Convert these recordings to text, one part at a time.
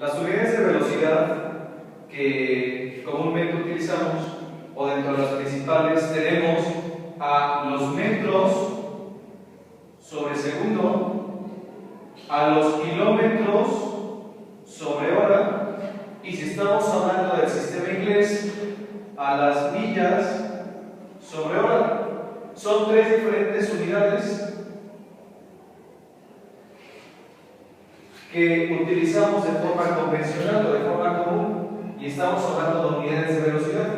Las unidades de velocidad que comúnmente utilizamos, o dentro de las principales, tenemos a los metros sobre segundo, a los kilómetros sobre hora, y si estamos hablando del sistema inglés, a las millas sobre hora. Son tres diferentes unidades que utilizamos de forma convencional o de forma común, y estamos hablando de unidades de velocidad.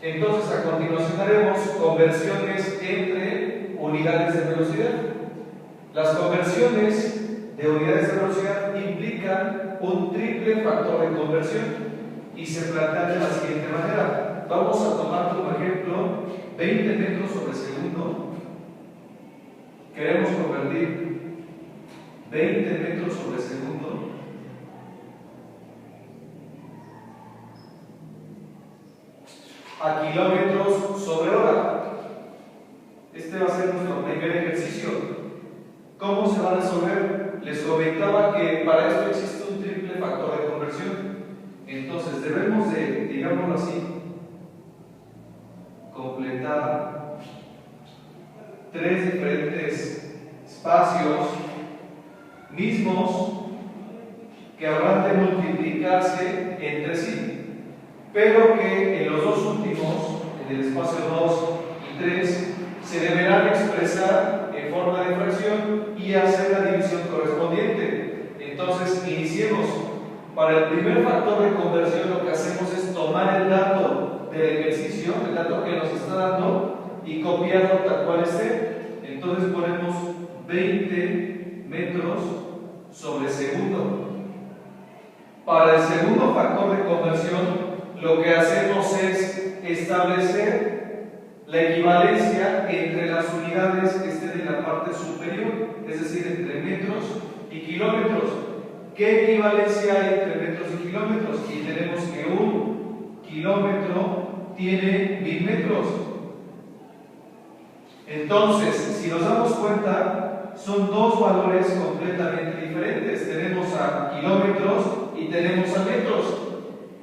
Entonces, a continuación haremos conversiones entre unidades de velocidad. Las conversiones de unidades de velocidad implican un triple factor de conversión y se plantean de la siguiente manera. Vamos a tomar como ejemplo 20 metros sobre segundo. Queremos convertir 20 metros sobre segundo a kilómetros sobre hora. Este va a ser nuestro primer ejercicio. ¿Cómo se va a resolver? Les comentaba que para esto existe un triple factor de conversión. Entonces debemos de, digámoslo así, completar tres diferentes espacios mismos que habrán de multiplicarse entre sí, pero que en los dos últimos, en el espacio 2 y 3, se deberán expresar en forma de fracción y hacer la división correspondiente. Entonces, iniciemos. Para el primer factor de conversión, lo que hacemos es tomar el dato del ejercicio, el dato que nos está dando, y copiarlo tal cual esté. Entonces ponemos 20 metros sobre segundo. Para el segundo factor de conversión, lo que hacemos es establecer la equivalencia entre las unidades que estén en la parte superior, es decir, entre metros y kilómetros. ¿Qué equivalencia hay entre metros y kilómetros? Y tenemos que un kilómetro tiene 1000 metros. Entonces, si nos damos cuenta, son dos valores completamente diferentes. Tenemos a kilómetros y tenemos a metros.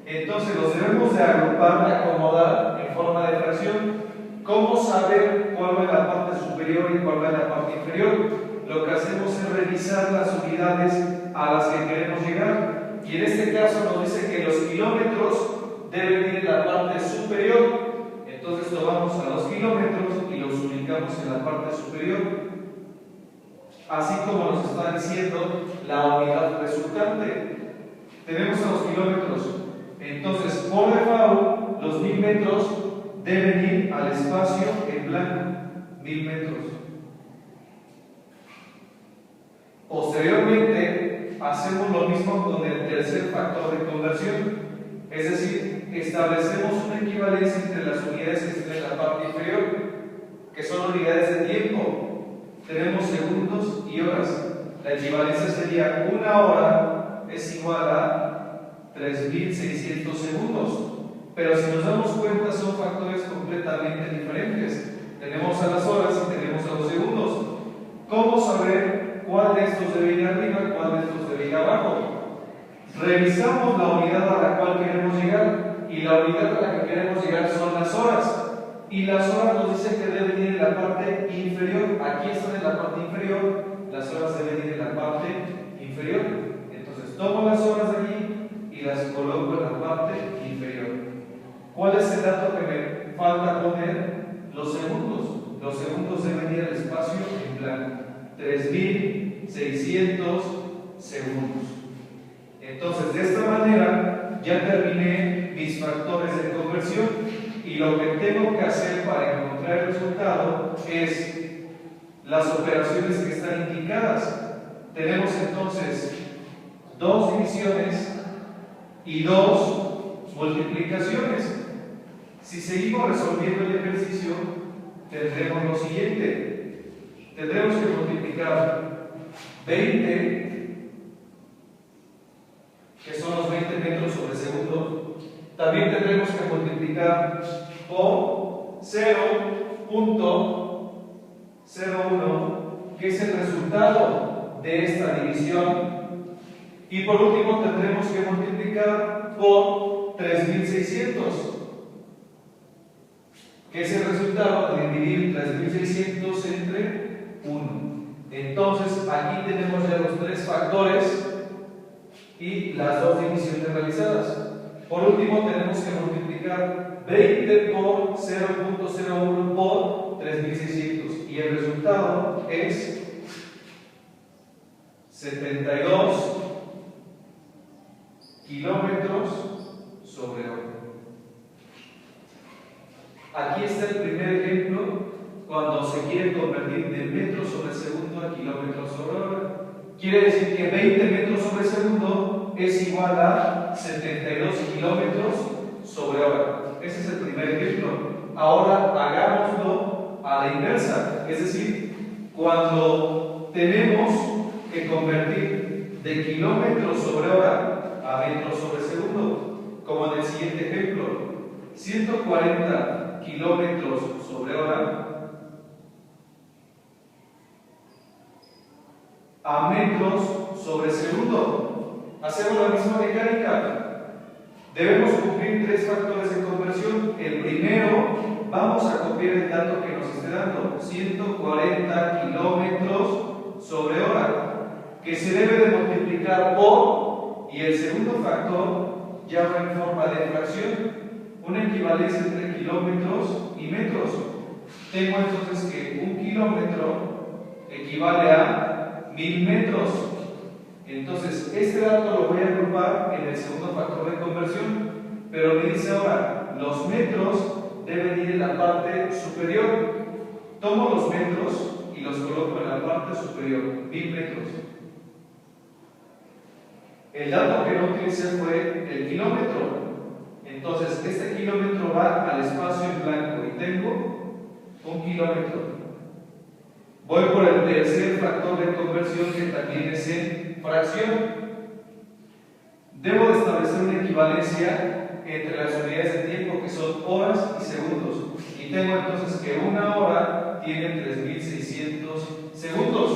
Entonces, los debemos de agrupar y acomodar en forma de fracción. ¿Cómo saber cuál va en la parte superior y cuál va en la parte inferior? Lo que hacemos es revisar las unidades a las que queremos llegar, y en este caso nos dice que los kilómetros deben ir en la parte superior. Entonces tomamos a los kilómetros y los ubicamos en la parte superior, así como nos está diciendo la unidad resultante. Tenemos a los kilómetros, entonces por default los 1000 metros deben ir al espacio en blanco, 1000 metros. Posteriormente, hacemos lo mismo con el tercer factor de conversión, es decir, establecemos una equivalencia entre las unidades que están en la parte inferior, que son unidades de tiempo. Tenemos segundos y horas. La equivalencia sería una hora es igual a 3600 segundos. Pero si nos damos cuenta, son factores completamente diferentes. Tenemos a las horas y tenemos a los segundos. ¿Cómo saber cuál de estos debe ir arriba y cuál de estos debe ir abajo? Revisamos la unidad a la cual queremos llegar, y la unidad a la que queremos llegar son las horas. Y las horas nos dicen que deben ir en la parte inferior. Aquí están en la parte inferior, las horas deben ir en la parte inferior. Entonces tomo las horas de aquí y las coloco en la parte inferior. ¿Cuál es el dato que me falta poner? Los segundos. Los segundos deben ir al espacio en blanco. 3600 segundos. Entonces, de esta manera ya terminé mis factores de conversión, y lo que tengo que hacer para encontrar el resultado es las operaciones que están indicadas. Tenemos entonces dos divisiones y dos multiplicaciones. Si seguimos resolviendo el ejercicio, tendremos lo siguiente. Tendremos que multiplicar 20, que son los 20 metros sobre segundo. También tendremos que multiplicar por 0.01, que es el resultado de esta división, Y por último tendremos que multiplicar por 3600, que es el resultado de dividir 3600 entre 1. Entonces aquí tenemos ya los tres factores y las dos divisiones realizadas. Por último tenemos que multiplicar 20 por 0.01 por 3600 y el resultado es 72 kilómetros sobre hora. Aquí está el primer ejemplo cuando se quiere convertir de metros sobre segundo a kilómetros sobre hora. Quiere decir que 20 metros sobre segundo es igual a 72 kilómetros sobre hora. Ese es el primer ejemplo. Ahora hagámoslo a la inversa, es decir, cuando tenemos que convertir de kilómetros sobre hora a metros sobre segundo, como en el siguiente ejemplo, 140 kilómetros sobre hora a metros sobre segundo. Hacemos la misma mecánica. Debemos cumplir tres factores de conversión. El primero, vamos a copiar el dato que nos esté dando, 140 kilómetros sobre hora, que se debe de multiplicar por, y el segundo factor ya va en forma de fracción, una equivalencia entre kilómetros y metros. Tengo entonces que un kilómetro equivale a 1000 metros. Entonces, este dato lo voy a agrupar en el segundo factor de conversión, pero me dice ahora, los metros deben ir en la parte superior. Tomo los metros y los coloco en la parte superior, 1000 metros. El dato que no utilicé fue el kilómetro. Entonces, este kilómetro va al espacio en blanco y tengo 1 kilómetro. Voy por el tercer factor de conversión, que también es en fracción. Debo de establecer una equivalencia entre las unidades de tiempo, que son horas y segundos. Y tengo entonces que una hora tiene 3600 segundos.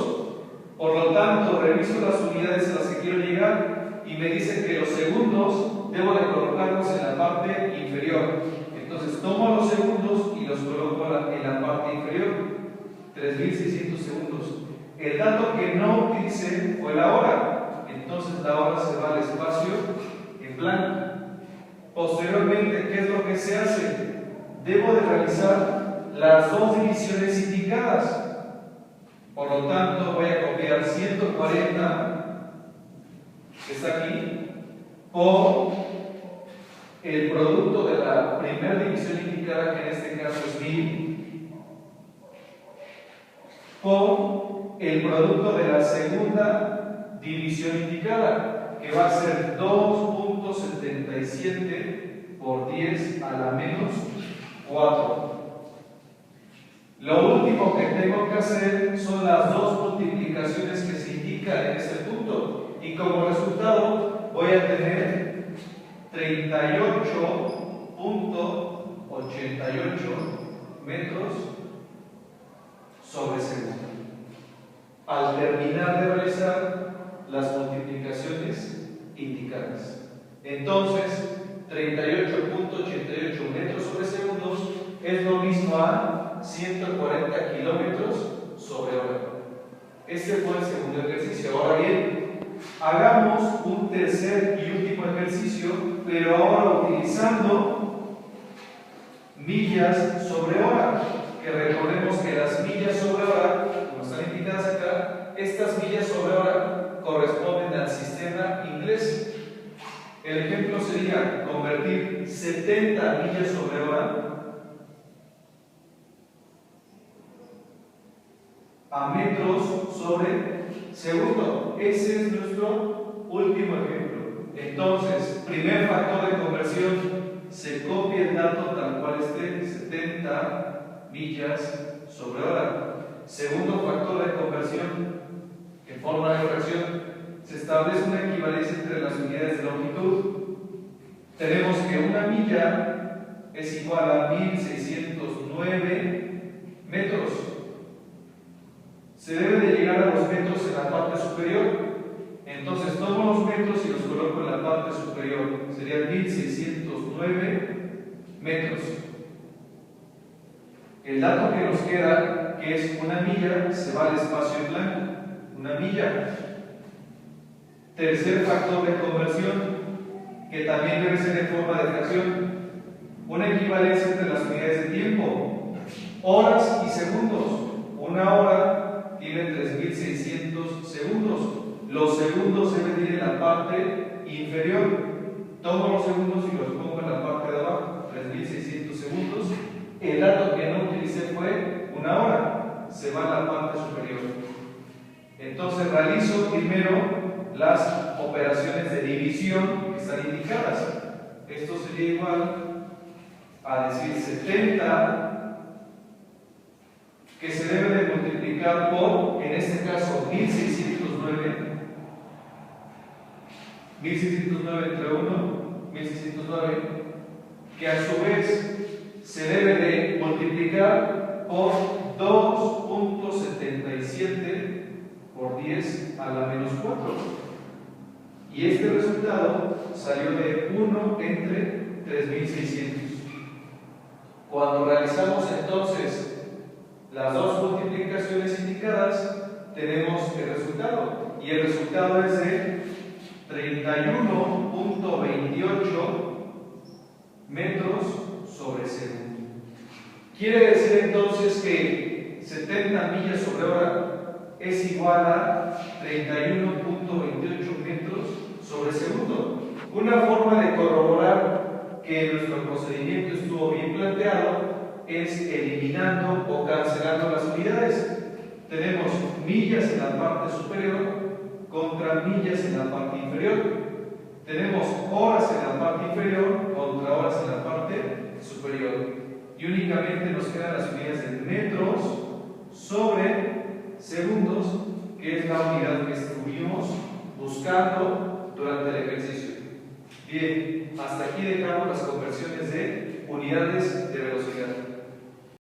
Por lo tanto, reviso las unidades a las que quiero llegar y me dice que los segundos debo de colocarlos en la parte inferior. Entonces tomo los segundos y los coloco en la parte inferior. 3600 segundos. El dato que no utilicé fue la hora. Entonces la hora se va al espacio en blanco. Posteriormente, ¿qué es lo que se hace? Debo de realizar las dos divisiones indicadas. Por lo tanto, voy a copiar 140, que está aquí, por el producto de la primera división indicada, que en este caso es 1000, por el producto de la segunda división indicada, que va a ser 2.77 por 10 a la menos 4. Lo último que tengo que hacer son las dos multiplicaciones que se indican en este punto, y como resultado voy a tener 38.88 metros sobre segundo. Al terminar de realizar las multiplicaciones indicadas, entonces 38.88 metros sobre segundos es lo mismo a 140 kilómetros sobre hora. Este fue el segundo ejercicio. Ahora bien, hagamos un tercer y último ejercicio, pero ahora utilizando millas sobre hora. Que recordemos que las millas sobre hora, como están indicadas acá, estas millas sobre hora corresponden al sistema inglés. El ejemplo sería convertir 70 millas sobre hora a metros sobre segundo. Ese es nuestro último ejemplo. Entonces, primer factor de conversión, se copia el dato tal cual esté, 70 millas sobre hora. Segundo factor de conversión, en forma de fracción, se establece una equivalencia entre las unidades de longitud. Tenemos que una milla es igual a 1609 metros. Se debe de llegar a los metros en la parte superior. Entonces tomo los metros y los coloco en la parte superior. Serían 1609 metros. El dato que nos queda, que es una milla, se va al espacio en blanco. Una milla. Tercer factor de conversión, que también debe ser en forma de fracción. Una equivalencia entre las unidades de tiempo. Horas y segundos. Una hora tiene 3600 segundos. Los segundos se ven en la parte inferior. Tomo los segundos y los pongo en la parte de abajo. 3600 segundos. El dato que no utilicé fue una hora. Se va a la parte superior. Entonces realizo primero las operaciones de división que están indicadas. Esto sería igual a decir 70, que se debe de multiplicar por, en este caso, 1609 entre 1, 1609, que a su vez se debe de multiplicar por 2.77 por 10 a la menos 4. Y este resultado salió de 1 entre 3600. Cuando realizamos entonces las dos multiplicaciones indicadas, tenemos el resultado. Y el resultado es de 31.28 metros sobre segundo. Quiere decir entonces que 70 millas sobre hora es igual a 31.28 metros sobre segundo. Una forma de corroborar que nuestro procedimiento estuvo bien planteado es eliminando o cancelando las unidades. Tenemos millas en la parte superior contra millas en la parte inferior. Tenemos horas en la parte inferior contra horas en la parte superior. Y únicamente nos quedan las unidades en metros sobre segundos, que es la unidad que estuvimos buscando durante el ejercicio. Bien, hasta aquí dejamos las conversiones de unidades de velocidad.